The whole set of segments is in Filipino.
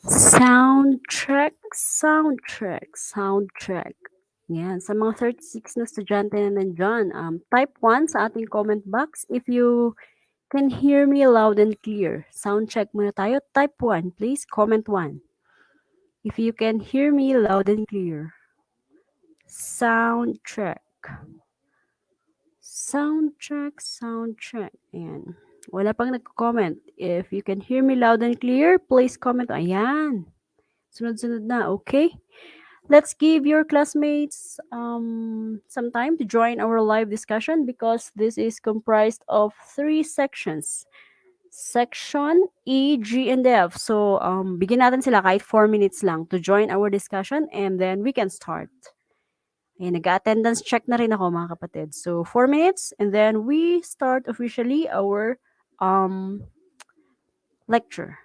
Soundtrack. Yan, sa mga 36 na estudyante na nandyan, type 1 sa ating comment box if you can hear me loud and clear. Sound check muna tayo. Type 1, please. Comment 1. If you can hear me loud and clear. Soundtrack. Soundtrack. Ayan. Wala pang nagko-comment. If you can hear me loud and clear, please comment. Ayan. Sunod-sunod na. Okay. Let's give your classmates some time to join our live discussion because this is comprised of 3 sections. Section E, G, and F. So, bigyan natin sila kahit 4 minutes lang to join our discussion and then we can start. Ayan, nag-attendance check na rin ako mga kapatid. So, 4 minutes and then we start officially our lecture.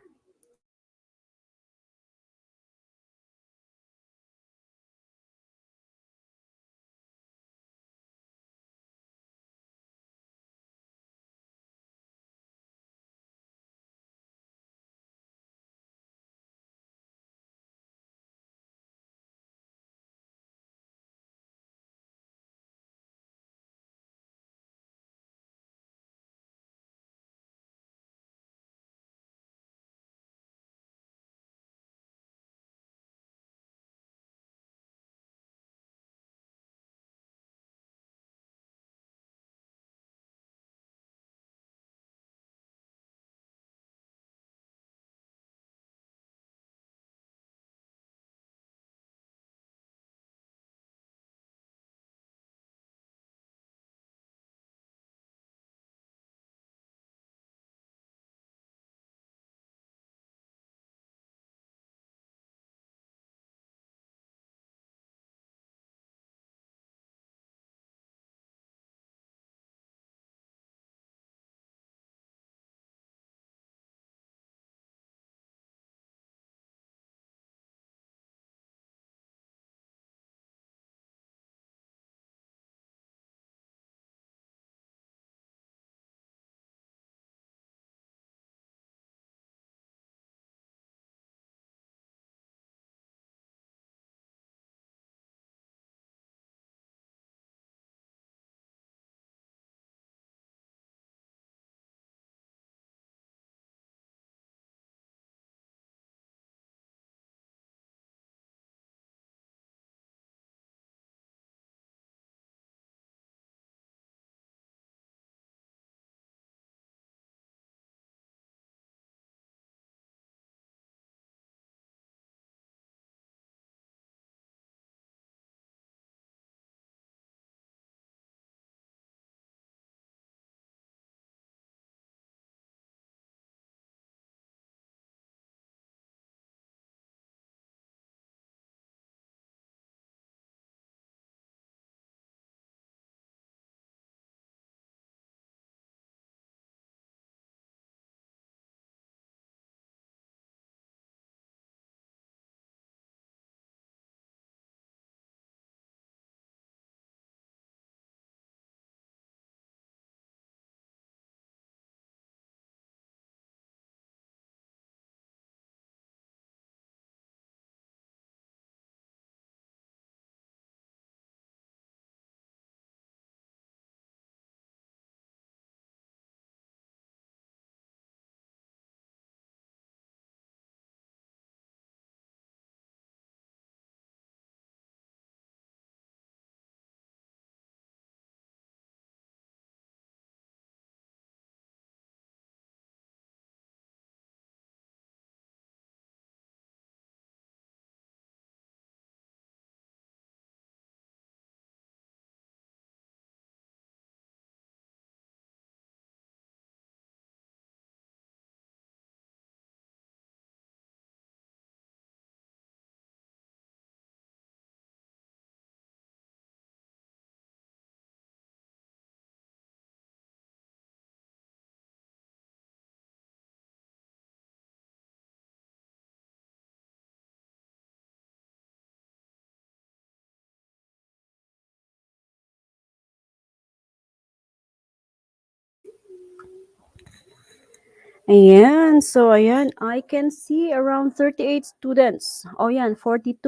Ayan. So, ayan. I can see around 38 students. O yan, 42.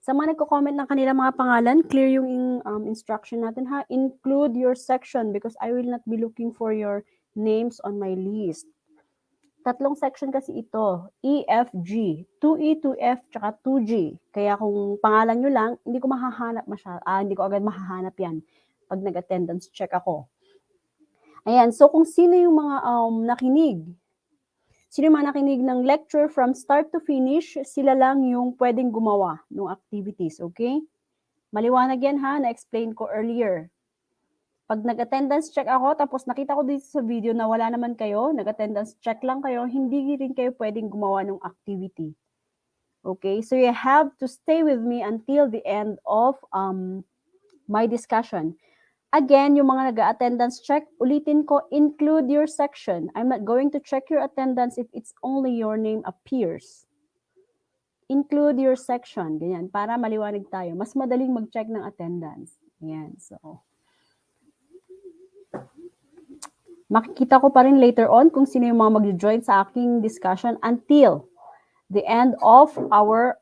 Sa mga nagko-comment ng kanilang mga pangalan, clear yung instruction natin ha. Include your section because I will not be looking for your names on my list. Tatlong section kasi ito, E, F, G. 2E, 2F, tsaka 2G. Kaya kung pangalan nyo lang, hindi ko mahahanap hindi ko agad mahahanap yan pag nag-attendance check ako. Ayan, so kung sino yung mga nakinig, sino yung mga nakinig ng lecture from start to finish, sila lang yung pwedeng gumawa ng activities, okay? Maliwanag yan ha, na-explain ko earlier. Pag nag-attendance check ako, tapos nakita ko dito sa video na wala naman kayo, nag-attendance check lang kayo, hindi rin kayo pwedeng gumawa ng activity. Okay, so you have to stay with me until the end of my discussion. Again, yung mga nag-attendance check, ulitin ko, include your section. I'm not going to check your attendance if it's only your name appears. Include your section, ganyan, para maliwanag tayo. Mas madaling mag-check ng attendance. Ayan, so makikita ko pa rin later on kung sino yung mga mag-join sa aking discussion until the end of our,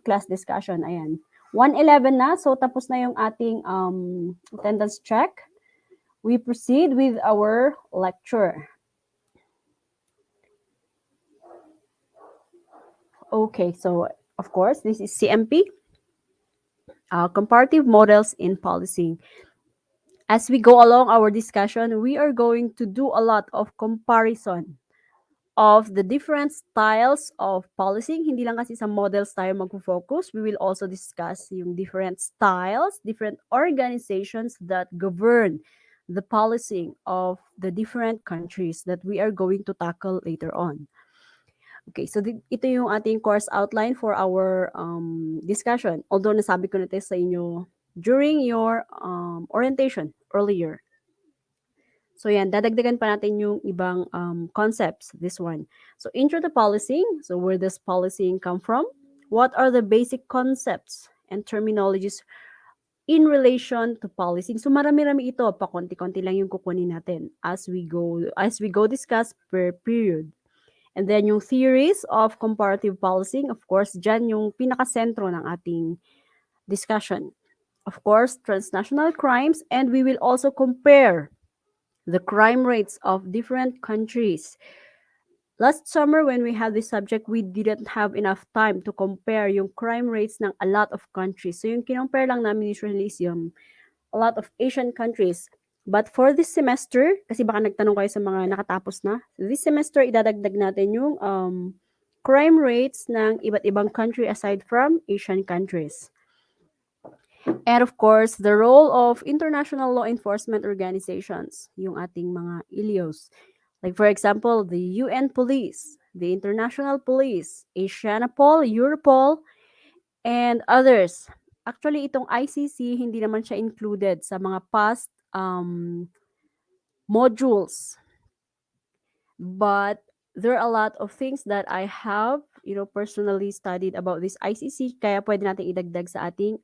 class discussion. Ayan. 1:11 na, so tapos na yung ating attendance check. We proceed with our lecture. Okay, so of course, this is CMP, Comparative Models in Policing. As we go along our discussion, we are going to do a lot of comparison of the different styles of policing. Hindi lang kasi sa models tayo mag-focus. We will also discuss yung different styles, different organizations that govern the policing of the different countries that we are going to tackle later on. Okay, so ito yung ating course outline for our discussion. Although nasabi ko na ito sa inyo during your orientation earlier. So yan, dadagdagan pa natin yung ibang concepts, this one. So intro to policing. So where does policing come from? What are the basic concepts and terminologies in relation to policing? So marami-rami ito, pa konti-konti lang yung kukunin natin as we go discuss per period. And then yung theories of comparative policing, of course, dyan yung pinakasentro ng ating discussion. Of course, transnational crimes, and we will also compare the crime rates of different countries. Last summer, when we had this subject, we didn't have enough time to compare yung crime rates ng a lot of countries. So yung kinompare lang namin usually is yung a lot of Asian countries. But for this semester, kasi baka nagtanong kayo sa mga nakatapos na, this semester, idadagdag natin yung crime rates ng iba't ibang country aside from Asian countries. And of course, the role of international law enforcement organizations, yung ating mga ILEOs. Like for example, the UN Police, the International Police, Asianapol, Europol, and others. Actually, itong ICC, hindi naman siya included sa mga past modules. But there are a lot of things that I have, personally studied about this ICC, kaya pwede natin idagdag sa ating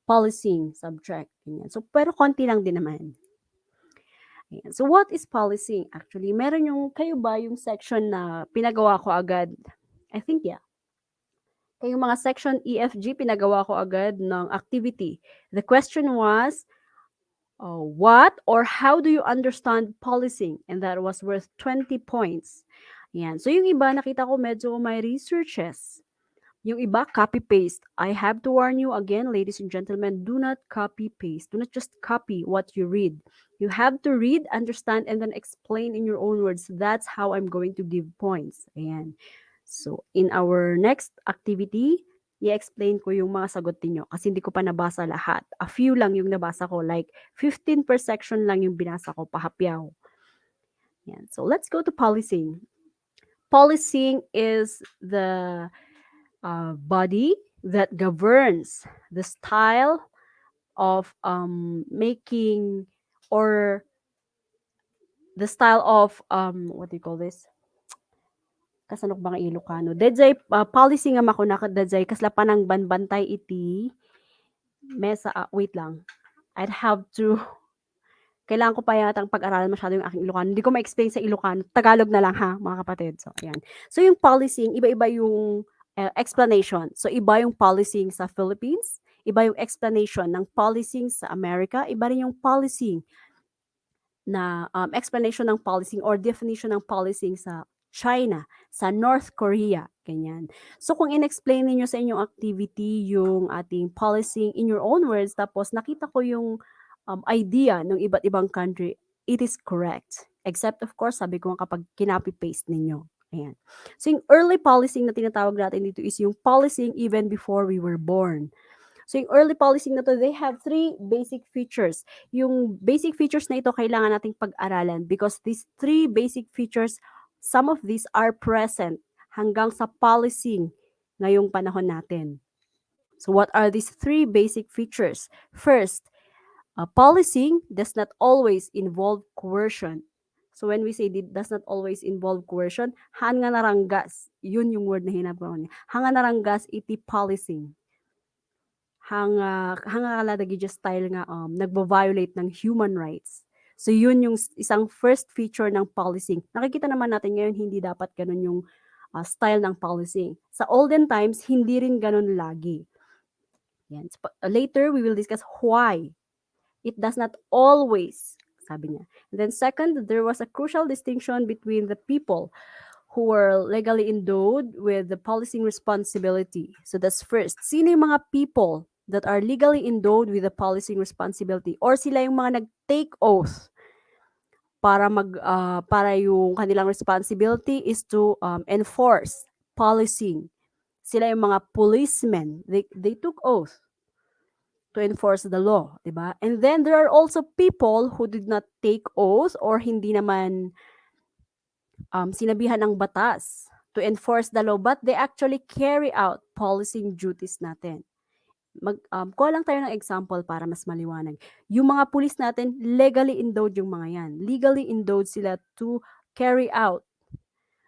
policing subject. Ganyan. So, pero konti lang din naman. Ayan. So, what is policing? Actually, meron kayo ba yung section na pinagawa ko agad? I think, yeah. Kayong mga section EFG, pinagawa ko agad ng activity. The question was, what or how do you understand policing? And that was worth 20 points. Yan. So, yung iba, nakita ko medyo may researches. Yung iba, copy-paste. I have to warn you again, ladies and gentlemen, do not copy-paste. Do not just copy what you read. You have to read, understand, and then explain in your own words. That's how I'm going to give points. Ayan. So, in our next activity, i-explain ko yung mga sagot niyo kasi hindi ko pa nabasa lahat. A few lang yung nabasa ko, like 15 per section lang yung binasa ko, pahapyaw. Yan. So, let's go to policing. Policing is the body that governs the style of making or the style of, what do you call this? Kasanok ba nga Ilocano? Dedzay, policy nga makuna ka dedzay, kasla pa ng banbantay iti, mesa, wait lang. I'd have to Kailangan ko pa yatang pag-aralan masyado yung aking Ilocano. Hindi ko ma-explain sa Ilocano. Tagalog na lang ha, mga kapatid. So, ayan. So, yung policing, iba-iba yung explanation. So, iba yung policing sa Philippines, iba yung explanation ng policing sa America, iba rin yung policing na explanation ng policing or definition ng policing sa China, sa North Korea, ganyan. So kung in-explain niyo sa inyong activity yung ating policing in your own words, tapos nakita ko yung idea ng iba't ibang country, it is correct. Except of course, sabi ko nga kapag kinopy-paste ninyo. Ayan. So yung early policing na tinatawag natin dito is yung policing even before we were born. So, yung early policing na to, they have three basic features. Yung basic features na ito, kailangan nating pag-aralan because these three basic features, some of these are present hanggang sa policing ngayong panahon natin. So, what are these three basic features? First, policing does not always involve coercion. So, when we say it does not always involve coercion, hanga naranggas, yun yung word na hinap ko niya. Hanga naranggas iti policing hanga kalada style nga nagvo-violate ng human rights. So yun yung isang first feature ng policing. Nakikita naman natin ngayon hindi dapat ganun yung style ng policing. Sa olden times hindi rin ganun lagi. Yan. So, later we will discuss why it does not always, sabi niya. And then second, there was a crucial distinction between the people who were legally endowed with the policing responsibility. So that's first. Sino yung mga people that are legally endowed with the policing responsibility? Or sila yung mga nag-take oath para yung kanilang responsibility is to enforce policing. Sila yung mga policemen. They took oath to enforce the law, di ba? And then there are also people who did not take oath or hindi naman sinabihan ng batas to enforce the law, but they actually carry out policing duties natin. Kuha lang tayo ng example para mas maliwanag. Yung mga pulis natin, legally endowed yung mga yan. Legally endowed sila to carry out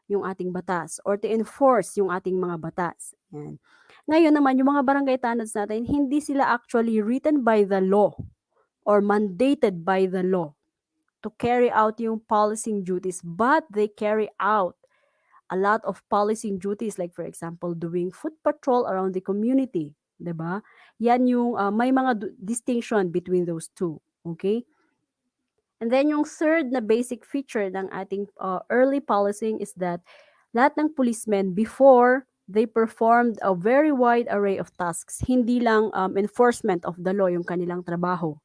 yung ating batas or to enforce yung ating mga batas. Yan. Ngayon naman, yung mga barangay tandads natin, hindi sila actually written by the law or mandated by the law to carry out yung policing duties, but they carry out a lot of policing duties like for example, doing foot patrol around the community, 'di ba? Yan yung may mga distinction between those two, okay? And then yung third na basic feature ng ating early policing is that lahat ng policemen before they performed a very wide array of tasks. Hindi lang enforcement of the law yung kanilang trabaho.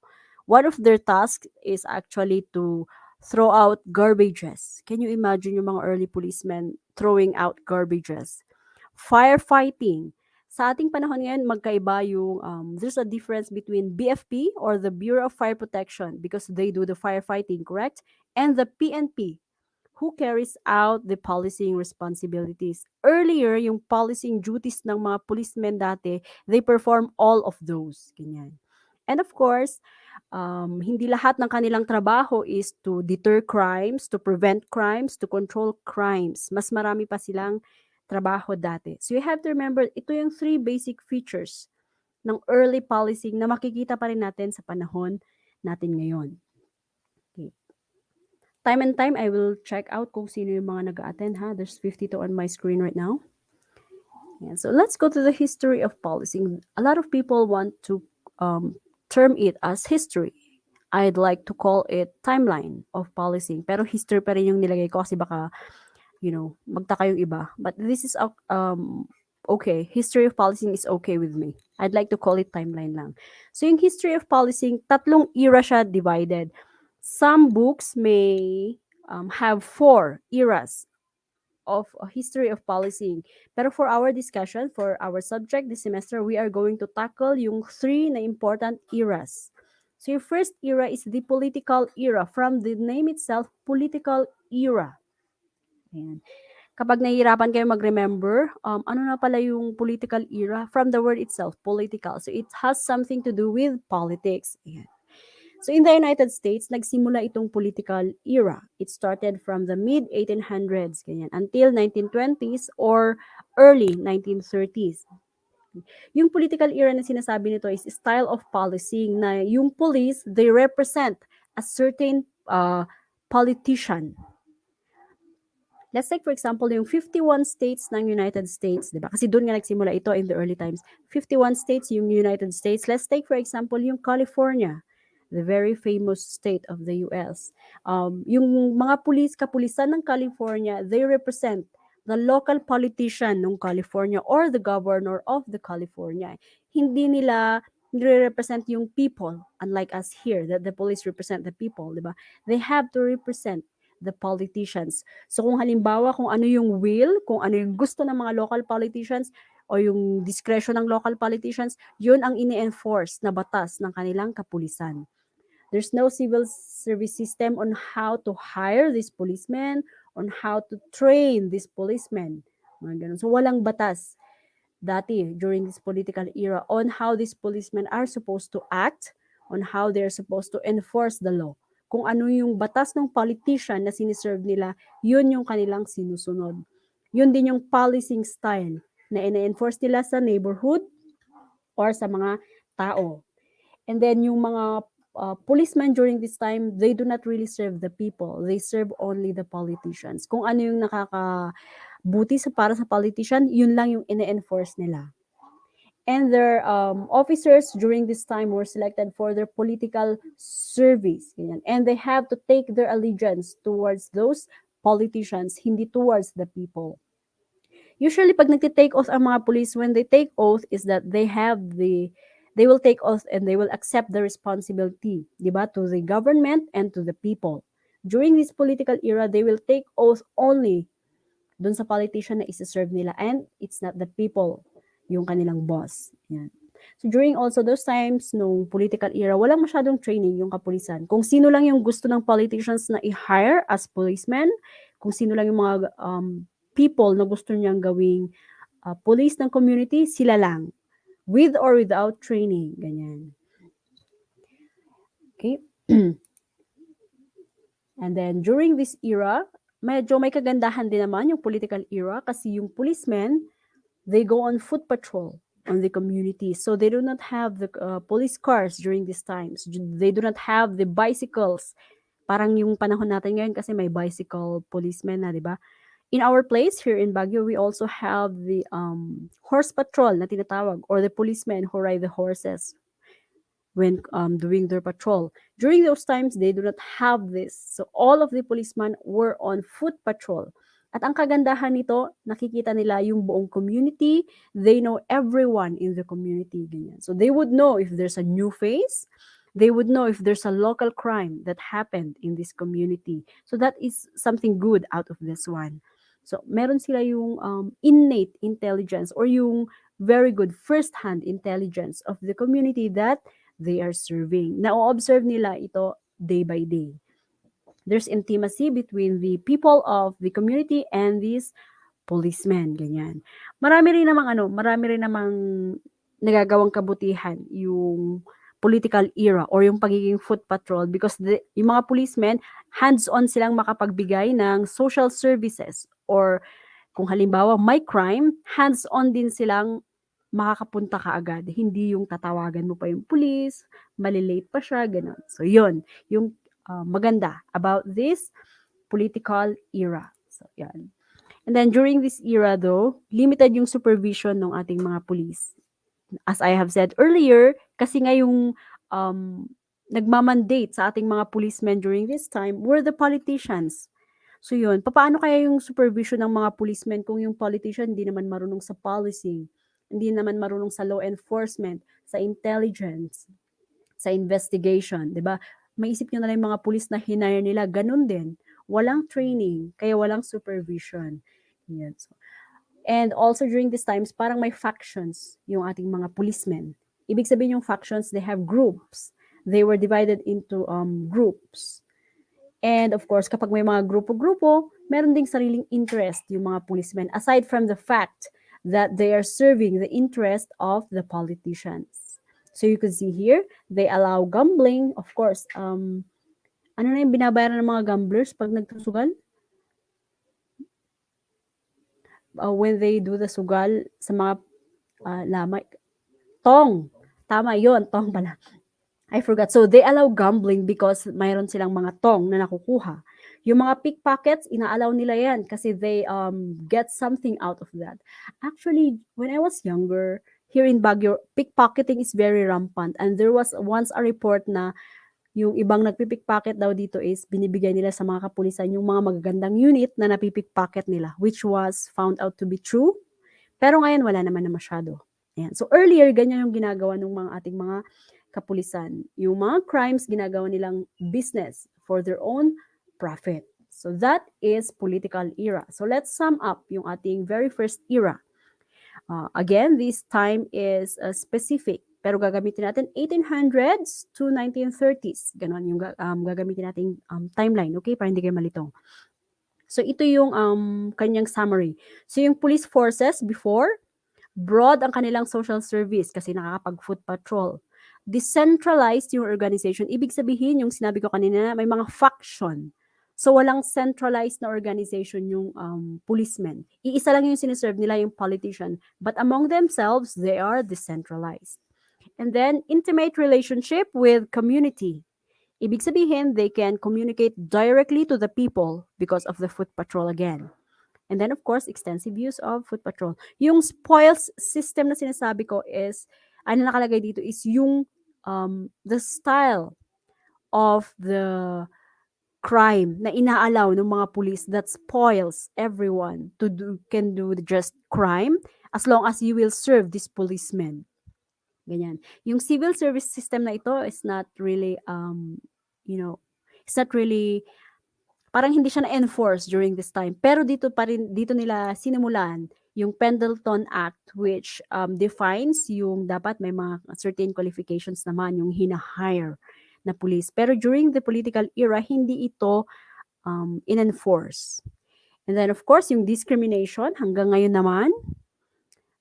One of their tasks is actually to throw out garbages. Can you imagine yung mga early policemen throwing out garbages? Firefighting. Sa ating panahon ngayon, magkaiba yung, there's a difference between BFP or the Bureau of Fire Protection because they do the firefighting, correct? And the PNP, who carries out the policing responsibilities. Earlier, yung policing duties ng mga policemen dati, they perform all of those. Ganyan. And of course, hindi lahat ng kanilang trabaho is to deter crimes, to prevent crimes, to control crimes. Mas marami pa silang trabaho dati. So you have to remember, ito yung three basic features ng early policing na makikita pa rin natin sa panahon natin ngayon. Okay. Time and time, I will check out kung sino yung mga nag-attend ha. There's 52 on my screen right now. Yeah, so let's go to the history of policing. A lot of people want to term it as history. I'd like to call it timeline of policing. Pero history pa rin yung nilagay ko kasi baka, magtaka yung iba. But this is okay. History of policing is okay with me. I'd like to call it timeline lang. So yung history of policing, tatlong era siya divided. Some books may have 4 eras of a history of policing. Pero for our discussion, for our subject this semester, we are going to tackle yung 3 na important eras. So yung first era is the political era. From the name itself, political era. Ayan. Kapag nahihirapan kayo mag-remember, ano na pala yung political era? From the word itself, political. So it has something to do with politics. Ayan. So in the United States, nagsimula itong political era. It started from the mid-1800s, ganyan, until 1920s or early 1930s. Yung political era na sinasabi nito is style of policing na yung police, they represent a certain politician. Let's take for example yung 51 states ng United States, 'di ba? Kasi doon nga nagsimula ito in the early times. 51 states yung United States. Let's take for example yung California, the very famous state of the US. Yung mga kapulisan ng California, they represent the local politician ng California or the governor of the California. Hindi nila nire-represent yung people, unlike us here, that the police represent the people, di ba? They have to represent the politicians. So kung halimbawa kung ano yung will, kung ano yung gusto ng mga local politicians o yung discretion ng local politicians, yun ang ini-enforce na batas ng kanilang kapulisan. There's no civil service system on how to hire these policemen, on how to train these policemen. Mga ganun. So walang batas dati during this political era on how these policemen are supposed to act, on how they're supposed to enforce the law. Kung ano yung batas ng politician na siniserve nila, yun yung kanilang sinusunod. Yun din yung policing style na ina-enforce nila sa neighborhood or sa mga tao. And then yung mga policemen during this time, they do not really serve the people. They serve only the politicians. Kung ano yung nakakabuti para sa politician, yun lang yung ine-enforce nila. And their officers during this time were selected for their political service. Ganyan. And they have to take their allegiance towards those politicians, hindi towards the people. Usually, pag nagtitake oath ang mga police, when they take oath is that they will take oath and they will accept the responsibility, di ba, to the government and to the people. During this political era, they will take oath only dun sa politician na isa-serve nila and it's not the people yung kanilang boss. Yan. So during also those times, nung political era, walang masyadong training yung kapulisan. Kung sino lang yung gusto ng politicians na i-hire as policemen, kung sino lang yung mga people na gusto niyang gawing police ng community, sila lang. With or without training. Ganyan. Okay? And then, during this era, medyo may kagandahan din naman yung political era kasi yung policemen, they go on foot patrol on the community. So, they do not have the police cars during these times. They do not have the bicycles. Parang yung panahon natin ngayon kasi may bicycle policemen na, di ba? In our place here in Baguio, we also have the horse patrol na tinatawag or the policemen who ride the horses when doing their patrol. During those times, they do not have this. So all of the policemen were on foot patrol. At ang kagandahan nito, nakikita nila yung buong community. They know everyone in the community. Ganyan. So they would know if there's a new face. They would know if there's a local crime that happened in this community. So that is something good out of this one. So meron sila yung innate intelligence or yung very good first-hand intelligence of the community that they are serving. Na-observe nila ito day by day. There's intimacy between the people of the community and these policemen, ganyan. Marami rin namang nagagawang kabutihan yung political era or yung pagiging foot patrol because yung mga policemen, hands-on silang makapagbigay ng social services or kung halimbawa may crime, hands-on din silang makakapunta ka agad. Hindi yung tatawagan mo pa yung police, malilate pa siya, gano'n. So, yun. Yung maganda about this political era. So, yan. And then, during this era though, limited yung supervision ng ating mga police. As I have said earlier, kasi nga yung nagmamandate sa ating mga policemen during this time were the politicians. So yun, paano kaya yung supervision ng mga policemen kung yung politician hindi naman marunong sa policing, hindi naman marunong sa law enforcement, sa intelligence, sa investigation, 'di ba? Maisip niyo na lang yung mga police na hinire nila, ganun din. Walang training, kaya walang supervision. Yan. So, and also during these times, parang may factions yung ating mga policemen. Ibig sabihin yung factions, they have groups. They were divided into groups. And of course, kapag may mga grupo-grupo, meron ding sariling interest yung mga policemen aside from the fact that they are serving the interest of the politicians. So you can see here, they allow gambling. Of course, ano na yung binabayaran ng mga gamblers pag nagsusugal? When they do the sugal sa mga lamay. Tong. Tama yon, tong pala. I forgot. So, they allow gambling because mayroon silang mga tong na nakukuha. Yung mga pickpockets, inaalaw nila yan kasi they get something out of that. Actually, when I was younger, here in Baguio, pickpocketing is very rampant. And there was once a report na yung ibang nagpipickpocket daw dito is binibigay nila sa mga kapulisan yung mga magagandang unit na napipickpocket nila, which was found out to be true. Pero ngayon wala naman na masyado. Ayan. So earlier, ganyan yung ginagawa ng mga ating mga kapulisan. Yung mga crimes, ginagawa nilang business for their own profit. So that is political era. So let's sum up yung ating very first era. Again, this time is specific. Pero gagamitin natin 1800s to 1930s. Ganon yung gagamitin nating timeline. Okay? Para hindi kayo malito. So ito yung kanyang summary. So yung police forces before, broad ang kanilang social service kasi nakakapag-foot patrol. Decentralized yung organization. Ibig sabihin, yung sinabi ko kanina, may mga faction. So, walang centralized na organization yung policemen. Iisa lang yung siniserve nila, yung politician. But among themselves, they are decentralized. And then, intimate relationship with community. Ibig sabihin, they can communicate directly to the people because of the foot patrol again. And then, of course, extensive use of foot patrol. Yung spoils system na sinasabi ko is, ano nakalagay dito is yung the style of the crime na inaalaw ng mga police that spoils everyone to can do just crime as long as you will serve this policeman. Ganyan. Yung civil service system na ito is not really, it's not really parang hindi siya na-enforce during this time. Pero dito nila sinimulan yung Pendleton Act which defines yung dapat may mga certain qualifications naman yung hina-hire na police. Pero during the political era, hindi ito in-enforce. And then of course, yung discrimination hanggang ngayon naman,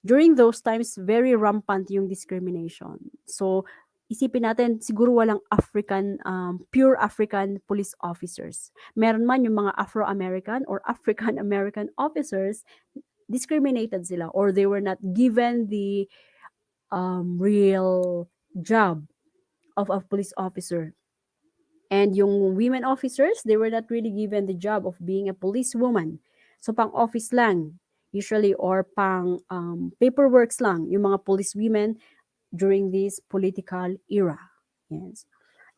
during those times, very rampant yung discrimination. So, isipin natin, siguro walang pure African police officers. Meron man yung mga Afro-American or African-American officers, discriminated sila or they were not given the real job of a police officer. And yung women officers, they were not really given the job of being a policewoman. So, pang-office lang, usually, or pang paperworks lang, yung mga police women during this political era. Yes.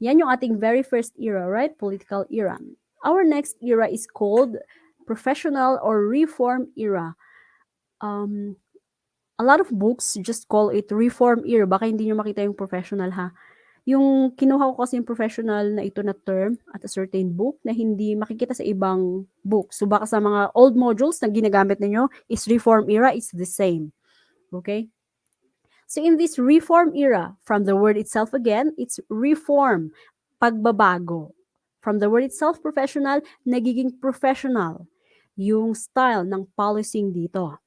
Yan yung ating very first era, right? Political era. Our next era is called professional or reform era. A lot of books just call it reform era. Baka hindi nyo makita yung professional ha. Yung kinuha ko kasi yung professional na ito na term at a certain book na hindi makikita sa ibang book. So baka sa mga old modules na ginagamit ninyo is reform era, it's the same. Okay? So in this reform era, from the word itself again, it's reform, pagbabago. From the word itself, professional, nagiging professional. Yung style ng policing dito.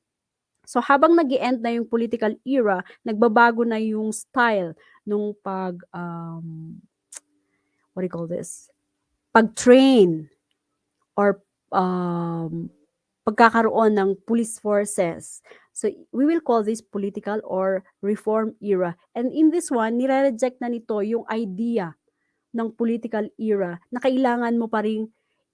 So habang nag-i-end na yung political era, nagbabago na yung style nung what do you call this? Pag-train or pagkakaroon ng police forces. So we will call this political or reform era. And in this one, nire-reject na nito yung idea ng political era na kailangan mo pa ring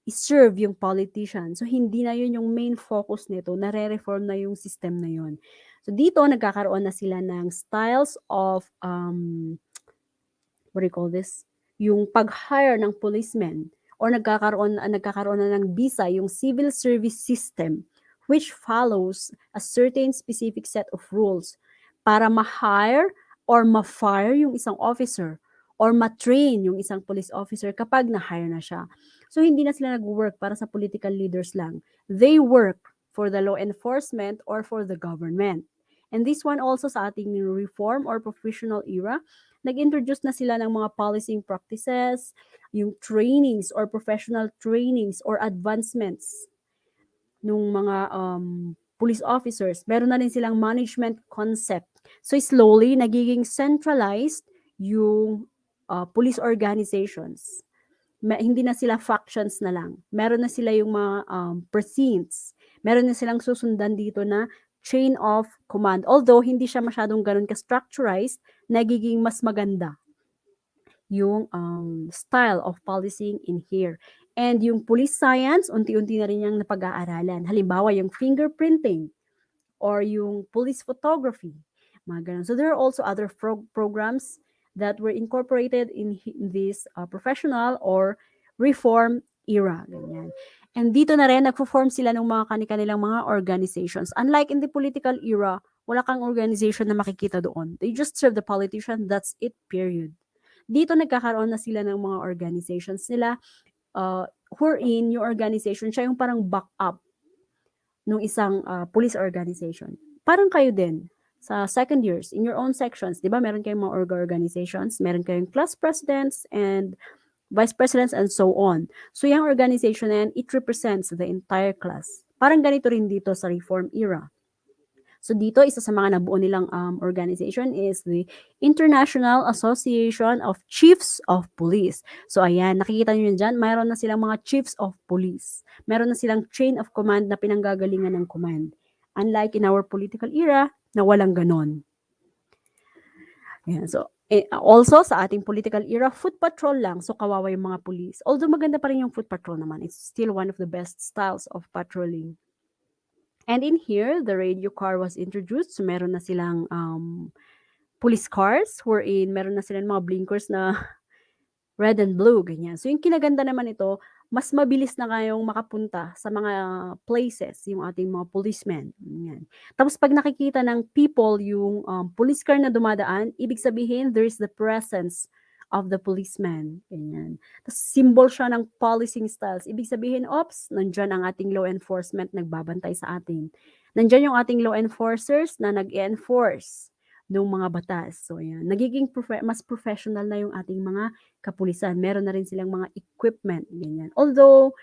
i-serve yung politician. So, hindi na yun yung main focus nito. Nare-reform na yung system na yun. So, dito, nagkakaroon na sila ng styles of, what do you call this? Yung pag-hire ng policemen or nagkakaroon na ng visa, yung civil service system which follows a certain specific set of rules para ma-hire or ma-fire yung isang officer or ma-train yung isang police officer kapag na-hire na siya. So, hindi na sila nag-work para sa political leaders lang. They work for the law enforcement or for the government. And this one also sa ating reform or professional era, nag-introduce na sila ng mga policing practices, yung trainings or professional trainings or advancements nung mga police officers. Meron na rin silang management concept. So, slowly, nagiging centralized yung police organizations. Hindi na sila factions na lang. Meron na sila yung mga precincts. Meron na silang susundan dito na chain of command. Although, hindi siya masyadong ganun ka-structurized, nagiging mas maganda. yung style of policing in here. And yung police science, unti-unti na rin yung napag-aaralan. Halimbawa, yung fingerprinting or yung police photography, mga ganun. So there are also other programs that were incorporated in this professional or reform era, ganyan. And dito na rin, nagpo-form sila ng mga kanilang mga organizations. Unlike in the political era, wala kang organization na makikita doon. They just serve the politician, that's it, period. Dito nagkakaroon na sila ng mga organizations nila, wherein yung organization, siya yung parang backup ng isang police organization. Parang kayo din, sa second years, in your own sections, di ba, meron kayong mga organizations, meron kayong class presidents and vice presidents and so on. So yung organization na yan, it represents the entire class. Parang ganito rin dito sa reform era. So dito, isa sa mga nabuo nilang organization is the International Association of Chiefs of Police. So ayan, nakikita nyo yun dyan, mayroon na silang mga chiefs of police. Meron na silang chain of command na pinanggagalingan ng command. Unlike in our political era, na walang ganon. Ayan, so also sa ating political era, foot patrol lang. So kawawa yung mga police. Although maganda pa rin yung foot patrol naman, it's still one of the best styles of patrolling. And in here, the radio car was introduced. So, meron na silang police cars wherein meron na silang mga blinkers na red and blue, ganyan. So, yung kinaganda naman ito, mas mabilis na kayong makapunta sa mga places, yung ating mga policemen. Ganyan. Tapos, pag nakikita ng people yung police car na dumadaan, ibig sabihin, there is the presence of the policeman. Ganyan. Tapos, symbol siya ng policing styles. Ibig sabihin, ops, nandyan ang ating law enforcement nagbabantay sa atin. Nandyan yung ating law enforcers na nag-enforce ng mga batas. So, ayan. Nagiging mas professional na yung ating mga kapulisan. Meron na rin silang mga equipment. Ganyan. Although,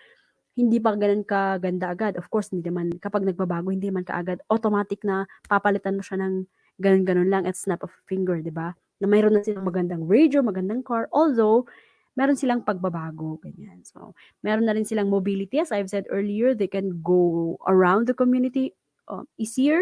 hindi pa ganun kaganda agad. Of course, hindi naman, kapag nagbabago, hindi naman kaagad, automatic na papalitan mo siya ng ganun-ganun lang at snap of a finger, di ba? Na mayroon na silang magandang radio, magandang car, although, meron silang pagbabago, ganyan. So, meron na rin silang mobility. As I've said earlier, they can go around the community easier.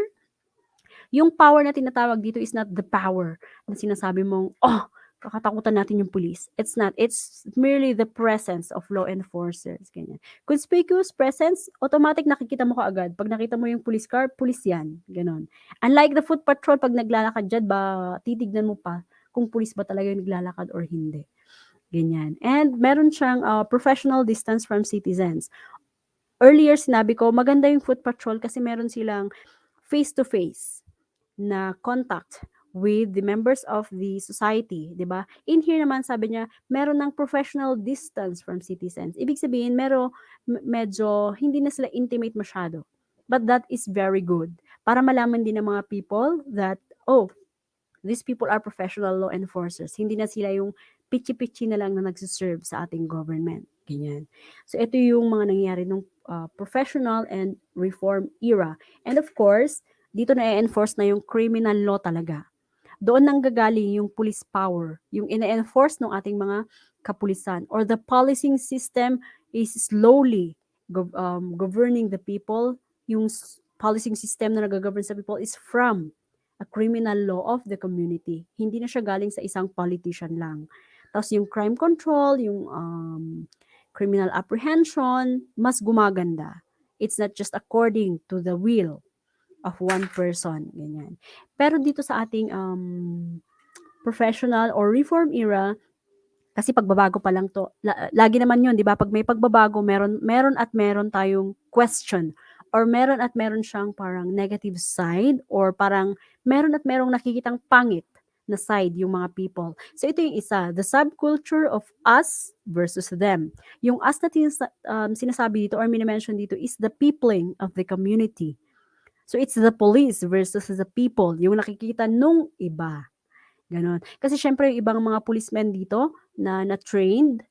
Yung power na tinatawag dito is not the power na sinasabi mong, oh, kakatakutan natin yung police. It's not. It's merely the presence of law enforcers. Ganyan. Conspicuous presence, automatic nakikita mo kaagad. Pag nakita mo yung police car, police yan. Ganon. Unlike the foot patrol, pag naglalakad dyan, titignan mo pa kung police ba talaga yung naglalakad or hindi. Ganyan. And meron siyang professional distance from citizens. Earlier, sinabi ko, maganda yung foot patrol kasi meron silang face-to-face na contact with the members of the society, 'di ba? In here naman sabi niya, meron ng professional distance from citizens. Ibig sabihin, medyo hindi na sila intimate masyado. But that is very good. Para malaman din ng mga people that, oh, these people are professional law enforcers. Hindi na sila yung pichi-pichi na lang na nagsiserve sa ating government. Ganyan. So, ito yung mga nangyayari nung professional and reform era. And of course, dito na-enforce na yung criminal law talaga. Doon nang gagaling yung police power, yung ina-enforce ng ating mga kapulisan, or the policing system is slowly governing the people. Yung policing system na nag-govern sa people is from a criminal law of the community. Hindi na siya galing sa isang politician lang. Tapos yung crime control, yung criminal apprehension, mas gumaganda. It's not just according to the will of one person, ganyan. Pero dito sa ating professional or reform era, kasi pagbabago pa lang to, lagi naman yun, di ba? Pag may pagbabago, meron at meron tayong question or meron at meron siyang parang negative side or parang meron at merong nakikitang pangit na side yung mga people. So ito yung isa, the subculture of us versus them. Yung us na sinasabi dito or minimension dito is the peopling of the community. So, it's the police versus the people, yung nakikita nung iba. Ganon. Kasi syempre, yung ibang mga policemen dito na trained,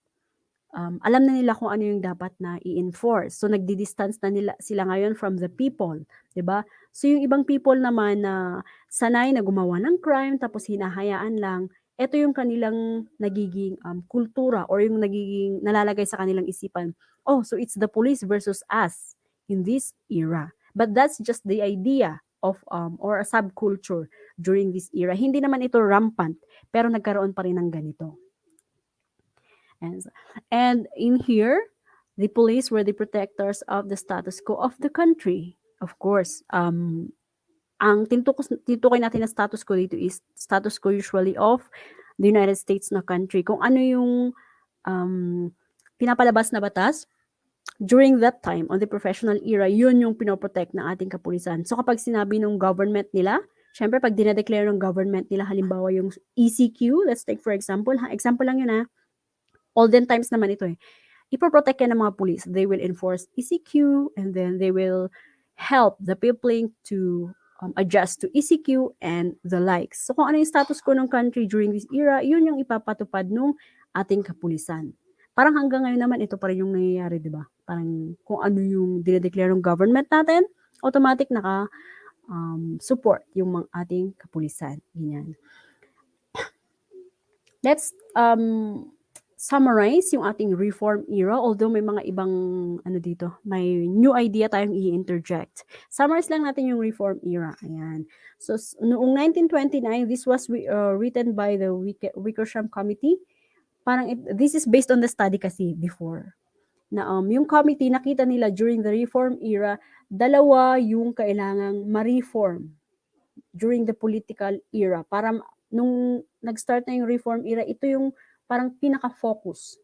alam na nila kung ano yung dapat na i-enforce. So, nagdi-distance na sila ngayon from the people. 'Di ba? So, yung ibang people naman na sanay na gumawa ng crime, tapos hinahayaan lang, ito yung kanilang nagiging kultura or yung nagiging nalalagay sa kanilang isipan. Oh, so it's the police versus us in this era. But that's just the idea of or a subculture during this era. Hindi naman ito rampant, pero nagkaroon pa rin ng ganito. And, and in here, the police were the protectors of the status quo of the country. Of course, ang tinutukoy natin na status quo dito is status quo usually of the United States na country. Kung ano yung pinapalabas na batas, during that time, on the professional era, yun yung pinoprotect ng ating kapulisan. So kapag sinabi ng government nila, syempre pag dinedeclare ng government nila, halimbawa yung ECQ, let's take for example, example lang yun olden times naman ito ipoprotect yan ng mga police. They will enforce ECQ and then they will help the people to adjust to ECQ and the likes. So kung ano yung status ko ng country during this era, yun yung ipapatupad nung ating kapulisan. Parang hanggang ngayon naman, ito pa rin yung nangyayari, di ba? Parang kung ano yung dinedeclare ng government natin, automatic support yung mga ating kapulisan. Ganyan. Let's summarize yung ating reform era, although may mga ibang dito, may new idea tayong i-interject. Summarize lang natin yung reform era. Ayan. So, noong 1929, this was written by the Wickersham Committee. Parang this is based on the study kasi before. Na yung committee, nakita nila during the reform era, dalawa yung kailangang ma-reform during the political era. Para nung nag-start na yung reform era, ito yung parang pinaka-focus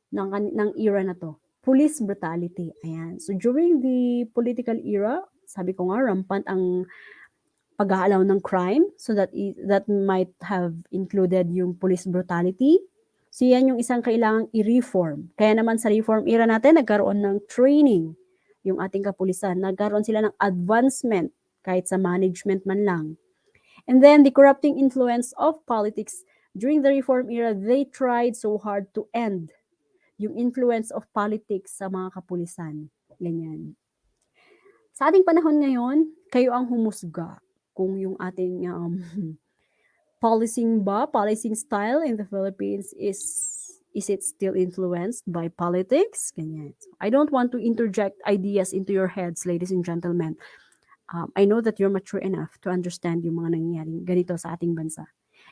ng era na to. Police brutality. Ayan. So, during the political era, sabi ko nga, rampant ang pag-aalaw ng crime. So, that might have included yung police brutality. So, yan yung isang kailangang i-reform. Kaya naman sa reform era natin, nagkaroon ng training yung ating kapulisan. Nagkaroon sila ng advancement kahit sa management man lang. And then, the corrupting influence of politics. During the reform era, they tried so hard to end yung influence of politics sa mga kapulisan. Ganyan. Sa ating panahon ngayon, kayo ang humusga kung yung ating policing style in the Philippines is it still influenced by politics? Ganyan. I don't want to interject ideas into your heads, ladies and gentlemen. I know that you're mature enough to understand yung mga nangyayaring ganito sa ating bansa.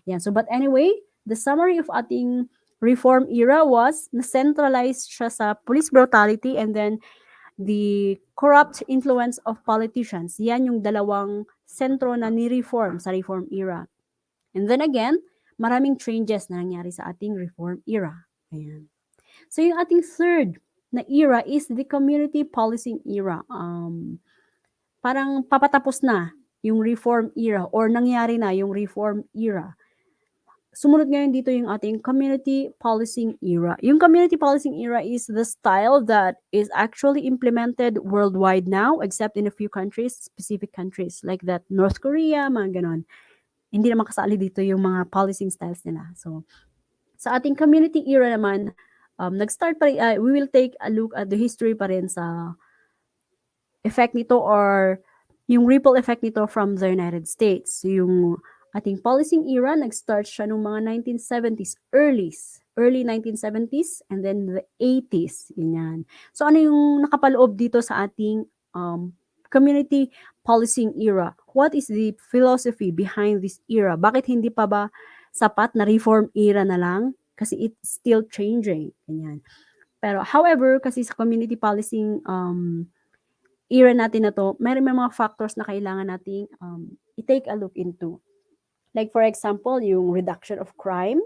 Yeah, so but anyway, the summary of ating reform era was na-centralized siya sa police brutality and then the corrupt influence of politicians. Yan yung dalawang sentro na ni-reform sa reform era. And then again, maraming changes na nangyari sa ating reform era. Ayan. So yung ating third na era is the community policing era. Parang papatapos na yung reform era or nangyari na yung reform era. Sumunod ngayon dito yung ating community policing era. Yung community policing era is the style that is actually implemented worldwide now except in a few countries, specific countries like that North Korea, mga ganon. Hindi naman kasali dito yung mga policing styles nila. So, sa ating community era naman, nag-start pa rin, we will take a look at the history pa rin sa effect nito or yung ripple effect nito from the United States. Yung ating policing era, nag-start siya noong mga 1970s, early 1970s, and then the 80s. Ganyan. So, ano yung nakapaloob dito sa ating community policing era? What is the philosophy behind this era? Bakit hindi pa ba sapat na reform era na lang? Kasi it's still changing. Ganyan. Pero, however, kasi sa community policing era natin na to, may mga factors na kailangan nating i-take a look into. Like for example, yung reduction of crime.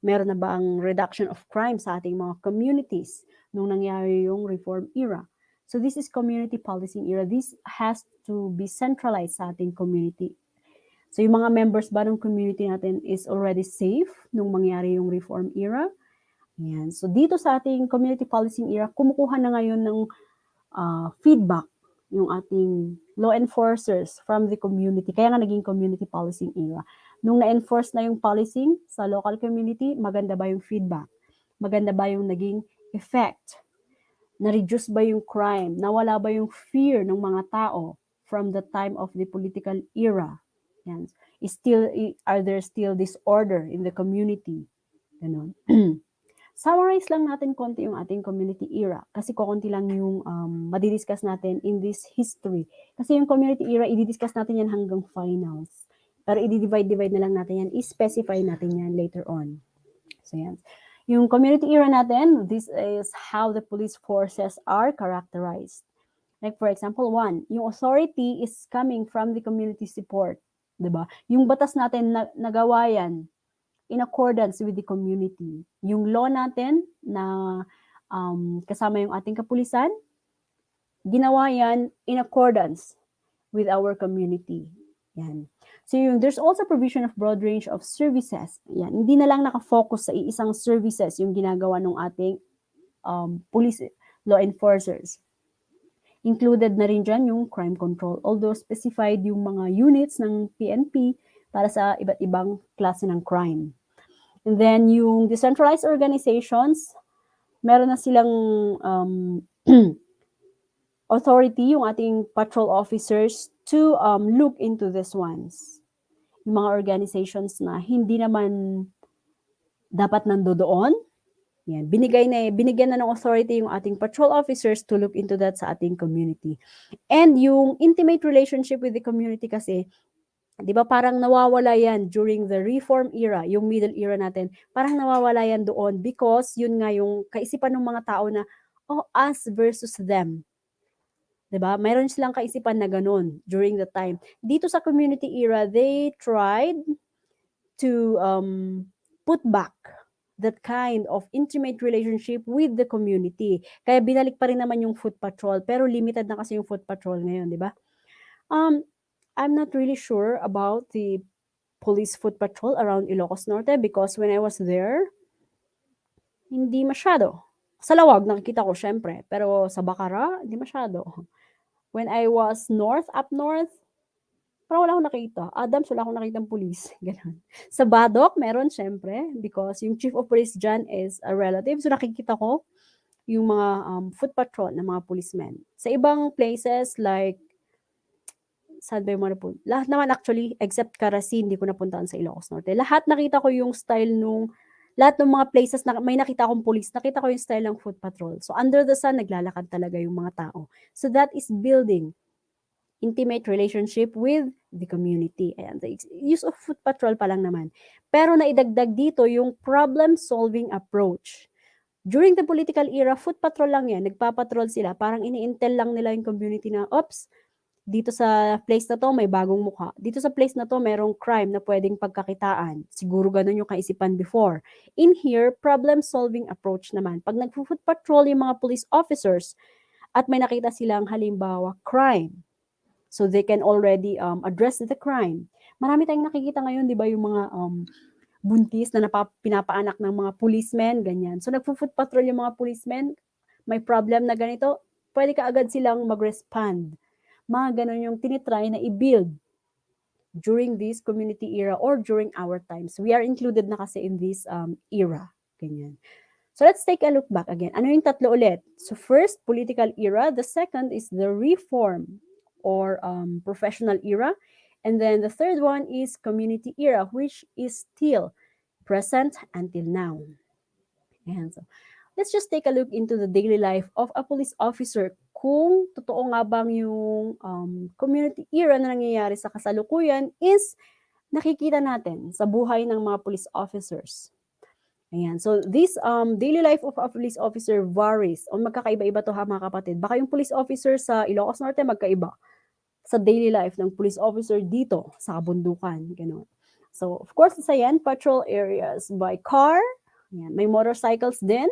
Meron na ba ang reduction of crime sa ating mga communities nung nangyari yung reform era? So this is community policing era. This has to be centralized sa ating community. So yung mga members ba ng community natin is already safe nung mangyari yung reform era? Yan. So dito sa ating community policing era, kumukuha na ngayon ng feedback yung ating law enforcers from the community. Kaya nga naging community policing era. Nung na-enforce na yung policing sa local community, maganda ba yung feedback? Maganda ba yung naging effect? Na-reduce ba yung crime? Nawala ba yung fear ng mga tao from the time of the political era? Yan. Are there still disorder in the community? Ganon. Summarize lang natin konti yung ating community era kasi kukunti lang yung madidiscuss natin in this history. Kasi yung community era, i-discuss natin yan hanggang finals. Pero i-divide na lang natin yan, i-specify natin yan later on. So yan. Yung community era natin, this is how the police forces are characterized. Like for example, one, yung authority is coming from the community support, 'di ba? Yung batas natin nagawa yan in accordance with the community. Yung law natin na kasama yung ating kapulisan, ginawa yan in accordance with our community. Yan. So yung, there's also provision of broad range of services. Yan. Hindi na lang nakafocus sa iisang services yung ginagawa ng ating police law enforcers. Included na rin dyan yung crime control. Although specified yung mga units ng PNP para sa iba't ibang klase ng crime. And then yung decentralized organizations, meron na silang authority, yung ating patrol officers, to look into these ones. Yung mga organizations na hindi naman dapat nandoon, yan, binigyan na ng authority yung ating patrol officers to look into that sa ating community. And yung intimate relationship with the community kasi, di ba parang nawawala yan during the reform era, yung middle era natin, parang nawawala yan doon because yun nga yung kaisipan ng mga tao na, oh, us versus them. 'Di ba? Mayroon silang kaisipan na ganun during the time. Dito sa community era, they tried to put back that kind of intimate relationship with the community. Kaya binalik pa rin naman yung foot patrol, pero limited na kasi yung foot patrol ngayon, 'di ba? I'm not really sure about the police foot patrol around Ilocos Norte because when I was there, hindi masyado. Sa Lawag nakikita ko syempre, pero sa Bacara, hindi masyado. When I was up north, parang wala akong nakita. Adams, wala akong nakitang police. Ganun. Sa Badok, meron syempre because yung chief of police dyan is a relative. So nakikita ko yung mga foot patrol ng mga policemen. Sa ibang places like saan ba yung mga napunta? Lahat naman actually, except Karasin, hindi ko napuntaan sa Ilocos Norte. Lahat nakita ko yung style lahat ng mga places na may nakita akong police, nakita ko yung style ng foot patrol. So under the sun, naglalakad talaga yung mga tao. So that is building intimate relationship with the community. And the use of foot patrol pa lang naman. Pero naidagdag dito yung problem-solving approach. During the political era, foot patrol lang yan. Nagpapatrol sila. Parang ini-intel lang nila yung community na, oops, dito sa place na to may bagong mukha. Dito sa place na to merong crime na pwedeng pagkakitaan. Siguro ganun yung kaisipan before. In here, problem-solving approach naman. Pag nag-foot patrol yung mga police officers at may nakita silang halimbawa crime, so they can already address the crime. Marami tayong nakikita ngayon, di ba, yung mga buntis na pinapaanak ng mga policemen, ganyan. So nagpo-foot patrol yung mga policemen, may problem na ganito, pwede ka agad silang mag-respond. Mga ganun yung tinitry na i-build during this community era or during our times. We are included na kasi in this era. Ganyan. So let's take a look back again. Ano yung tatlo ulit? So first, political era. The second is the reform or professional era. And then the third one is community era, which is still present until now. And so, let's just take a look into the daily life of a police officer. Kung totoo nga bang yung community era na nangyayari sa kasalukuyan is nakikita natin sa buhay ng mga police officers. Ayan. So, this daily life of a police officer varies. O magkakaiba-iba to ha mga kapatid. Baka yung police officer sa Ilocos Norte magkaiba sa daily life ng police officer dito sa kabundukan. Ganun. So, of course, isa yan, patrol areas by car. Ayan. May motorcycles din.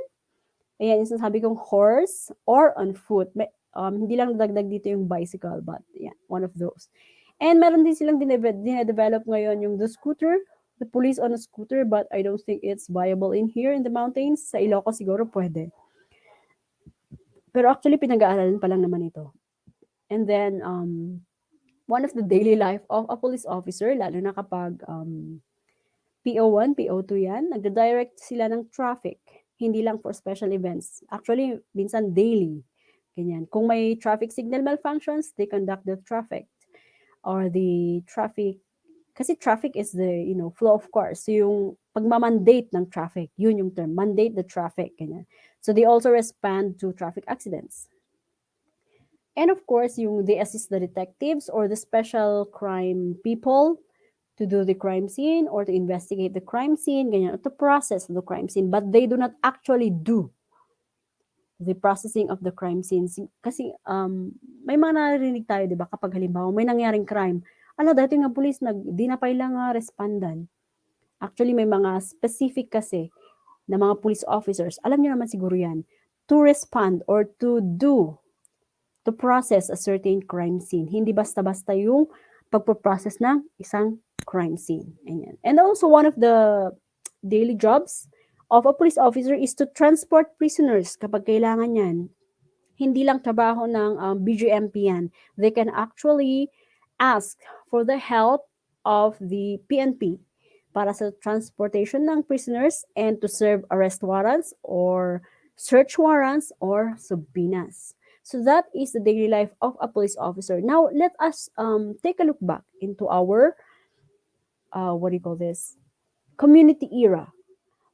Ayan, yung sinasabi kong horse or on foot. May, hindi lang dagdag dito yung bicycle, but yeah, one of those. And meron din silang dinedevelop ngayon yung the scooter, the police on a scooter, but I don't think it's viable in here in the mountains. Sa Ilocos siguro pwede. Pero actually, pinag-aaralan pa lang naman ito. And then, one of the daily life of a police officer, lalo na kapag PO1, PO2 yan, nagda-direct sila ng traffic. Hindi lang for special events. Actually, minsan daily. Ganyan. Kung may traffic signal malfunctions, they conduct the traffic. Or the traffic, kasi traffic is the, flow of cars. So yung pagmamandate ng traffic, yun yung term, mandate the traffic. Ganyan. So they also respond to traffic accidents. And of course, they assist the detectives or the special crime people to do the crime scene or to investigate the crime scene, ganyan, or to process the crime scene, but they do not actually do the processing of the crime scenes. Kasi may mga naririnig tayo, di ba, kapag halimbawa may nangyaring crime, ala, dati nga police, dinapay lang nga respondan. Actually, may mga specific kasi na mga police officers, alam niyo naman siguro yan, to respond or to process a certain crime scene. Hindi basta-basta yung pagpo-process ng isang crime scene. Ayan. And also, one of the daily jobs of a police officer is to transport prisoners kapag kailangan yan. Hindi lang trabaho ng BGMP yan. They can actually ask for the help of the PNP para sa transportation ng prisoners and to serve arrest warrants or search warrants or subpoenas. So that is the daily life of a police officer. Now, let us take a look back into our, what do you call this? Community era.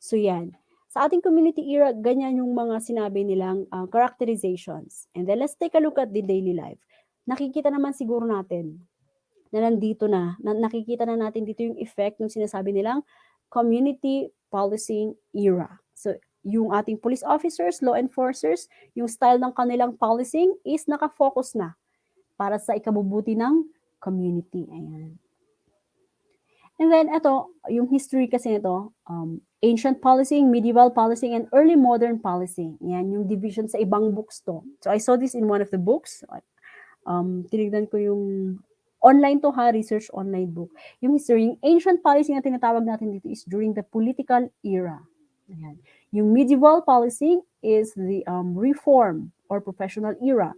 So yan. Sa ating community era, ganyan yung mga sinabi nilang characterizations. And then let's take a look at the daily life. Nakikita naman siguro natin na nandito nakikita na natin dito yung effect ng sinasabi nilang community policing era. So, yung ating police officers, law enforcers, yung style ng kanilang policing is nakafocus na para sa ikabubuti ng community. Ayan. And then, ito, yung history kasi nito, ancient policing, medieval policing, and early modern policing. Yan, yung division sa ibang books to. So, I saw this in one of the books. Tinignan ko yung online to ha, research online book. Yung history, yung ancient policing na tinatawag natin dito is during the political era. Ayan. Yung medieval policing is the reform or professional era.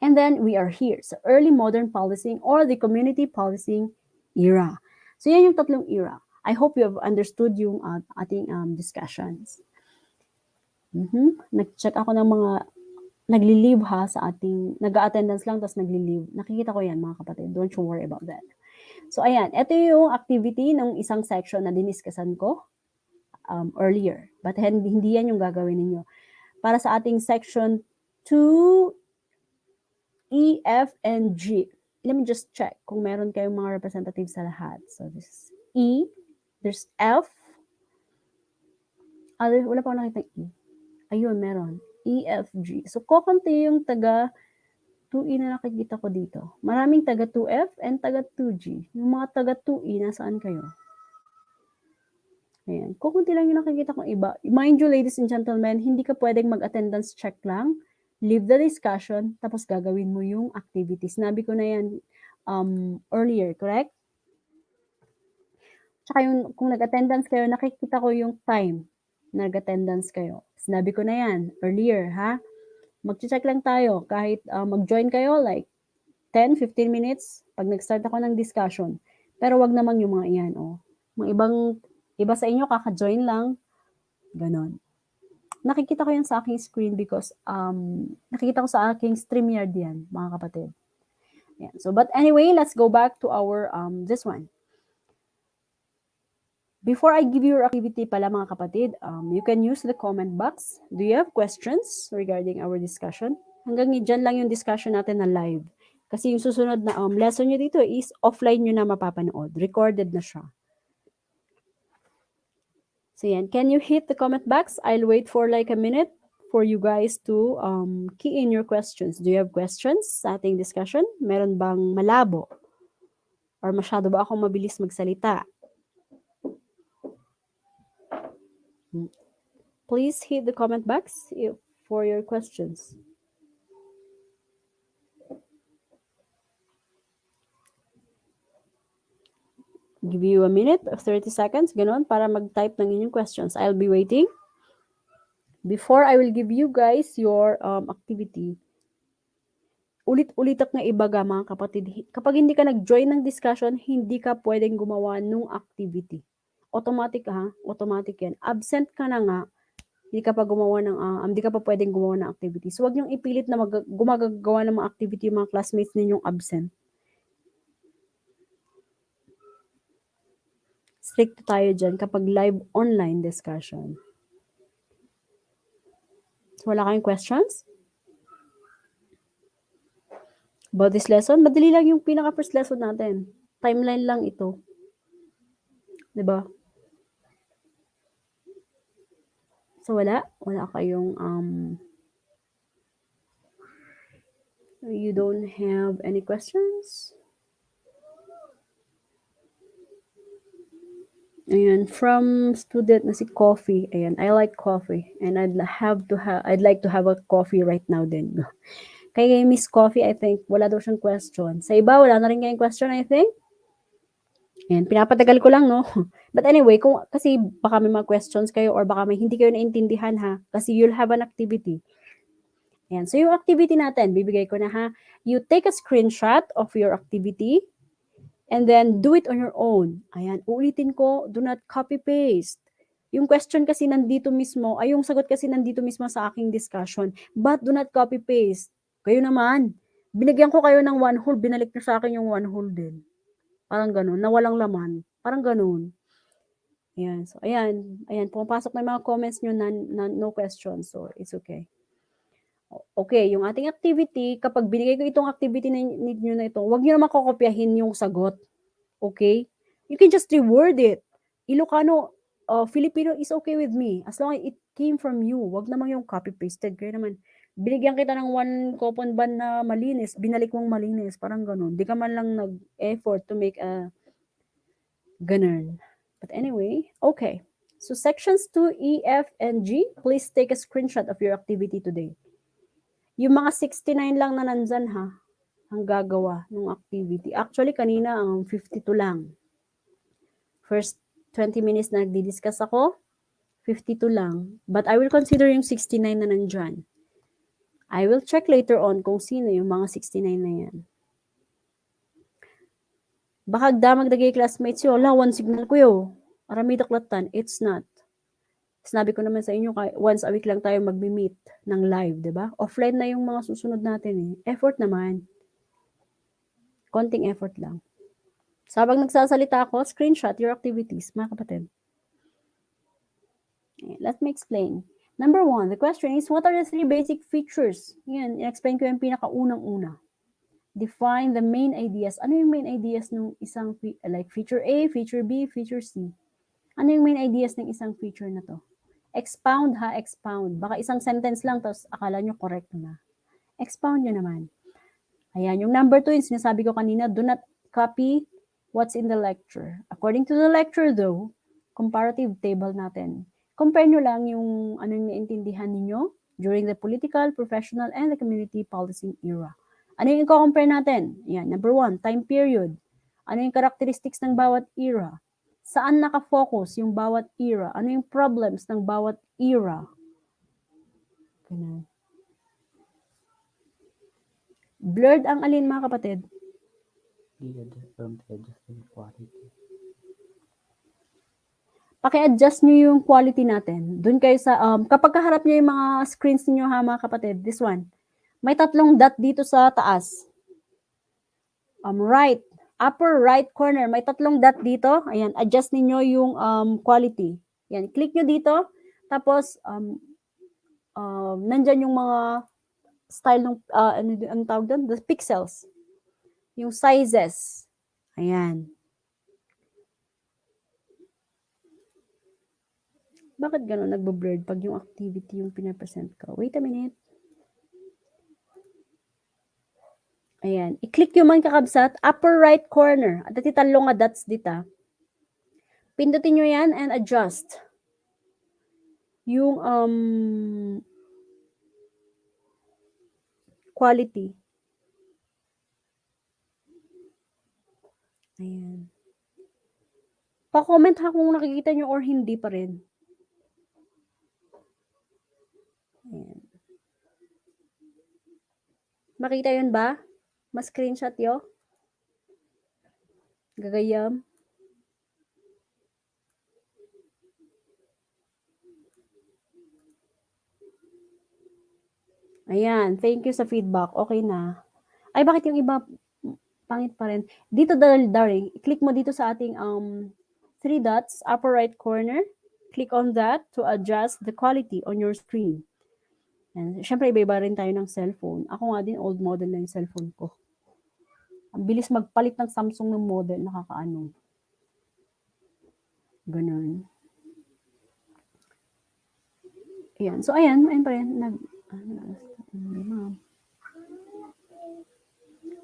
And then we are here sa early modern policing or the community policing era. So yan yung tatlong era. I hope you have understood yung ating discussions. Nag-check ako ng mga nagli-leave ha sa ating, nag-attendance lang tapos nagli-leave. Nakikita ko yan mga kapatid. Don't you worry about that. So ayan, ito yung activity ng isang section na diniskasan ko earlier. But hindi yan yung gagawin ninyo. Para sa ating section 2, E, F, and G. Let me just check kung meron kayong mga representatives sa lahat. So this is E, there's F. Wala pa ako nakita E. Ayun, meron. E, F, G. So, kokonti yung taga 2E na nakikita ko dito. Maraming taga 2F and taga 2G. Yung mga taga 2E, nasaan kayo? Ayan. Kokonti lang yung nakikita kong iba. Mind you, ladies and gentlemen, hindi ka pwedeng mag-attendance check lang. Leave the discussion, tapos gagawin mo yung activities. Sinabi ko na yan earlier, correct? Tsaka yung, kung nag-attendance kayo, nakikita ko yung time na nag-attendance kayo. Sinabi ko na yan earlier, ha? Mag-check lang tayo. Kahit mag-join kayo, like 10-15 minutes, pag nag-start ako ng discussion. Pero wag naman yung mga iyan, oh. Mga iba sa inyo, kaka-join lang. Ganon. Nakikita ko yan sa aking screen because nakikita ko sa aking StreamYard yan, mga kapatid. Yan. So, but anyway, let's go back to our, this one. Before I give you your activity pala mga kapatid, you can use the comment box. Do you have questions regarding our discussion? Hanggang dyan lang yung discussion natin na live. Kasi yung susunod na lesson nyo dito is offline nyo na mapapanood. Recorded na siya. So yan, can you hit the comment box? I'll wait for like a minute for you guys to key in your questions. Do you have questions sa ating discussion? Meron bang malabo? Or masyado ba akong mabilis magsalita? Please hit the comment box for your questions. Give you a minute of 30 seconds, ganon, para mag-type ng inyong questions. I'll be waiting. Before I will give you guys your activity, ulit-ulitak nga ibaga mga kapatid, kapag hindi ka nag-join ng discussion, hindi ka pwedeng gumawa ng activity. Automatic ha, automatic yan. Absent ka na nga, hindi ka pa gumawa ng, hindi ka pa pwedeng gumawa ng activity. So, wag niyong ipilit na gumagawa ng mga activity yung mga classmates ninyong absent. Strict tayo dyan kapag live online discussion. So, wala kayong questions? About this lesson? Madali lang yung pinaka-first lesson natin. Timeline lang ito. 'Di ba? So, wala kayong, you don't have any questions? Ayan, from student na si Coffee. Ayan, I like coffee and I'd like to have a coffee right now din. Kay Miss Coffee, I think wala daw siyang question. Sa iba, wala na rin kayong question, I think. Ayan, pinapatagal ko lang, no? But anyway, kasi baka may mga questions kayo or baka may hindi kayo naintindihan, ha? Kasi you'll have an activity. Ayan, so yung activity natin, bibigay ko na, ha? You take a screenshot of your activity and then do it on your own. Ayan, uulitin ko, do not copy-paste. Yung question kasi nandito mismo, yung sagot kasi nandito mismo sa aking discussion. But do not copy-paste. Kayo naman, binigyan ko kayo ng one whole, binalik nyo sa akin yung one whole din. Parang ganun, na walang laman. Parang ganun. Ayan, so ayan, pumapasok na yung mga comments nyo na no questions, so it's okay. Okay, yung ating activity, kapag binigay ko itong activity ninyo na ito, huwag nyo naman kokopyahin yung sagot. Okay? You can just reword it. Ilocano, Filipino is okay with me as long as it came from you. Wag naman yung copy-pasted. Kaya naman, binigyan kita ng one coupon ban na malinis, binalik mong malinis. Parang ganun. Di ka man lang nag-effort to make a ganun. But anyway, okay. So sections 2, E, F, and G, please take a screenshot of your activity today. Yung mga 69 lang na nandyan, ha, ang gagawa ng activity. Actually, kanina ang 52 lang. First 20 minutes na nagdi-discuss ako, 52 lang. But I will consider yung 69 na nandyan. I will check later on kung sino yung mga 69 na yan. Baka damag dagay classmates yun, one signal ko yun. Arami daklatan, it's not. Sinabi ko naman sa inyo, once a week lang tayo magmi-meet ng live, di ba? Offline na yung mga susunod natin eh. Effort naman. Konting effort lang. So, habang nagsasalita ako, screenshot your activities, mga kapatid. Let me explain. Number 1, the question is, what are the 3 basic features? Yan, in-explain ko yung pinakaunang-una. Define the main ideas. Ano yung main ideas ng isang, like feature A, feature B, feature C? Ano yung main ideas ng isang feature na to? Expound, ha, expound. Baka isang sentence lang, tapos akala nyo correct na. Expound nyo naman. Ayan, yung number 2, yung sinasabi ko kanina, do not copy what's in the lecture. According to the lecture though, comparative table natin. Compare nyo lang yung anong naintindihan ninyo during the political, professional, and the community policing era. Ano yung i-compare natin? Yan, number 1, time period. Ano yung characteristics ng bawat era? Saan nakafocus yung bawat era? Ano yung problems ng bawat era? Ganun. Blurred ang alin, mga kapatid? I-adjust yung quality. Paki-adjust nyo yung quality natin. Doon kayo sa, kapag kaharap nyo yung mga screens niyo, ha, mga kapatid, this one, may 3 dot dito sa taas. Right, upper right corner, may 3 dot dito. Ayan, adjust niyo yung quality. Ayan, click nyo dito. Tapos, nandyan yung mga style ng, ano tawag doon? The pixels. Yung sizes. Ayan. Bakit gano'n nagbo-blurred pag yung activity yung pinapresent ko? Wait a minute. Ayan. I-click yung mga kakabsat, upper right corner. At dati talong nga dots dita. Pindutin nyo yan and adjust. Yung quality. Ayan. Pa-comment ha kung nakikita nyo or hindi pa rin. Ayan. Makita yun ba? Ma-screenshot yo? Gagayam? Ayan. Thank you sa feedback. Okay na. Ay, bakit yung iba pangit pa rin? Dito, darling, click mo dito sa ating 3 dots, upper right corner. Click on that to adjust the quality on your screen. And syempre, iba-iba rin tayo ng cellphone. Ako nga din, old model na yung cellphone ko. Ang bilis magpalit ng Samsung ng model, nakakaano. Ganun. Ayan. So, ayan pa rin.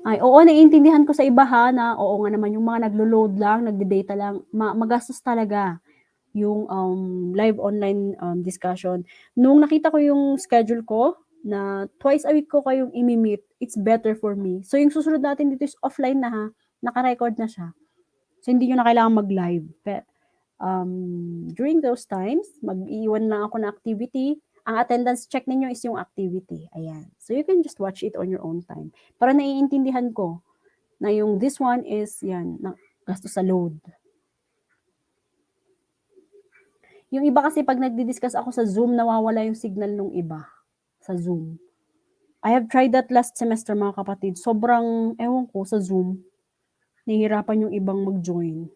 Ay, oo, naiintindihan ko sa iba ha, na oo nga naman yung mga naglo-load lang, nagde-data lang, magastos talaga yung live online discussion. Nung nakita ko yung schedule ko, na twice a week ko kayong imi-meet, it's better for me. So, yung susunod natin dito is offline na ha, naka-record na siya. So, hindi nyo na kailangan mag-live. During those times, mag-iwan lang ako ng activity. Ang attendance check ninyo is yung activity. Ayan. So, you can just watch it on your own time. Para naiintindihan ko na yung this one is, yan, gasto sa load. Yung iba kasi pag nagdi-discuss ako sa Zoom, nawawala yung signal nung iba sa Zoom. I have tried that last semester, mga kapatid. Sobrang, ewan ko, sa Zoom, nahihirapan yung ibang mag-join.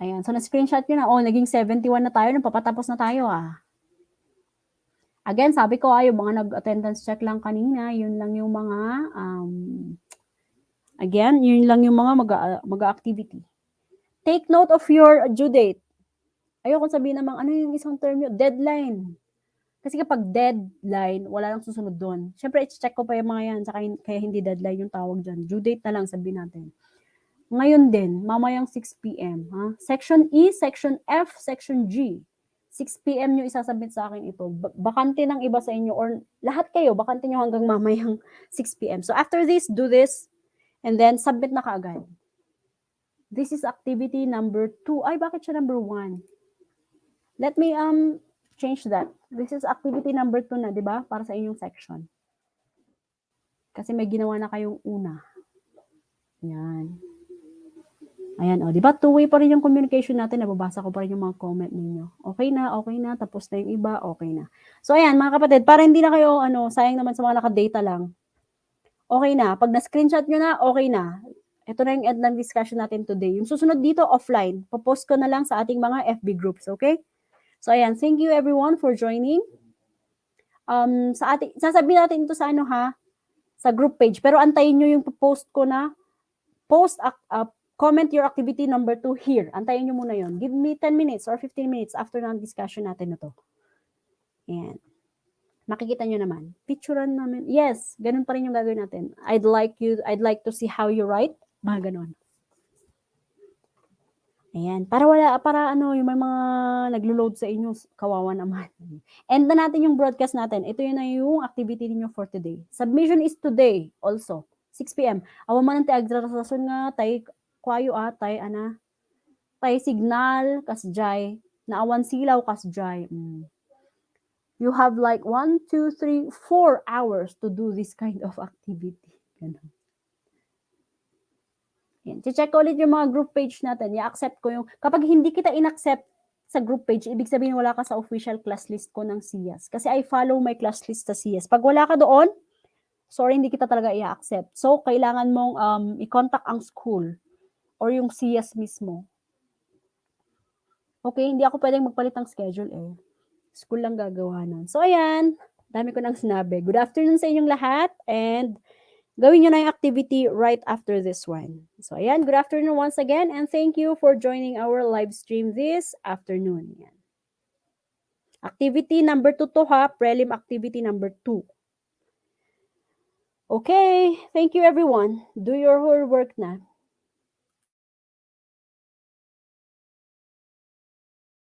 Ayan. So, na-screenshot nyo na. Oh, naging 71 na tayo. Napapatapos na tayo, ah. Again, sabi ko, yung mga nag-attendance check lang kanina, yun lang yung mga, again, yun lang yung mga mag-activity. Take note of your due date. Ayoko sabihin namang, ano yung isang term yun? Deadline. Kasi kapag deadline, wala nang susunod doon. Siyempre, i-check ko pa yung mga yan, kaya hindi deadline yung tawag dyan. Due date na lang, sabihin natin. Ngayon din, mamayang 6 p.m. Ha? Section E, Section F, Section G. 6 p.m. nyo isasubmit sa akin ito. Bakante ng iba sa inyo or lahat kayo, bakante nyo hanggang mamayang 6 p.m. So after this, do this and then submit na kaagad. This is activity number 2. Ay, bakit siya number 1? Let me change that. This is activity number 2 na, di ba? Para sa inyong section. Kasi may ginawa na kayong una. Yan. Ayan, di ba? Two-way pa rin yung communication natin. Nababasa ko pa rin yung mga comment ninyo. Okay na. Tapos na yung iba, okay na. So, ayan, mga kapatid, para hindi na kayo, sayang naman sa mga naka-data lang. Okay na. Pag na-screenshot nyo na, okay na. Ito na yung end ng discussion natin today. Yung susunod dito, offline. Popost ko na lang sa ating mga FB groups, okay? So, ayan, thank you everyone for joining. Sasabihin natin ito sa sa group page. Pero antayin nyo yung post ko na comment your activity number 2 here. Antayin nyo muna yon. Give me 10 minutes or 15 minutes after ng discussion natin na to. Ayan. Makikita nyo naman. Picturean namin. Yes, ganun pa rin yung gagawin natin. I'd like to see how you write. Mga ganun. Ayan. Para yung may mga naglo-load sa inyo, kawawa naman. End na natin yung broadcast natin. Ito yun na yung activity niyo for today. Submission is today also. 6 p.m. Awa man ti agdrarasason nga, kwayo tay signal, kasjay, naawan silaw, kasjay. You have like 1, 2, 3, 4 hours to do this kind of activity. Ganun. Yan. Check ulit yung mga group page natin. I-accept ko yung, kapag hindi kita in-accept sa group page, ibig sabihin wala ka sa official class list ko ng SIAS. Kasi I follow my class list sa SIAS. Pag wala ka doon, sorry, hindi kita talaga i-accept. So, kailangan mong i-contact ang school or yung SIAS mismo. Okay, hindi ako pwedeng magpalit ng schedule eh. School lang gagawa nun. So, ayan. Dami ko nang sinabi. Good afternoon sa inyong lahat and gawin nyo na yung activity right after this one. So, ayan. Good afternoon once again and thank you for joining our live stream this afternoon. Ayan. Activity number 2 to ha. Prelim activity number 2. Okay. Thank you everyone. Do your homework na.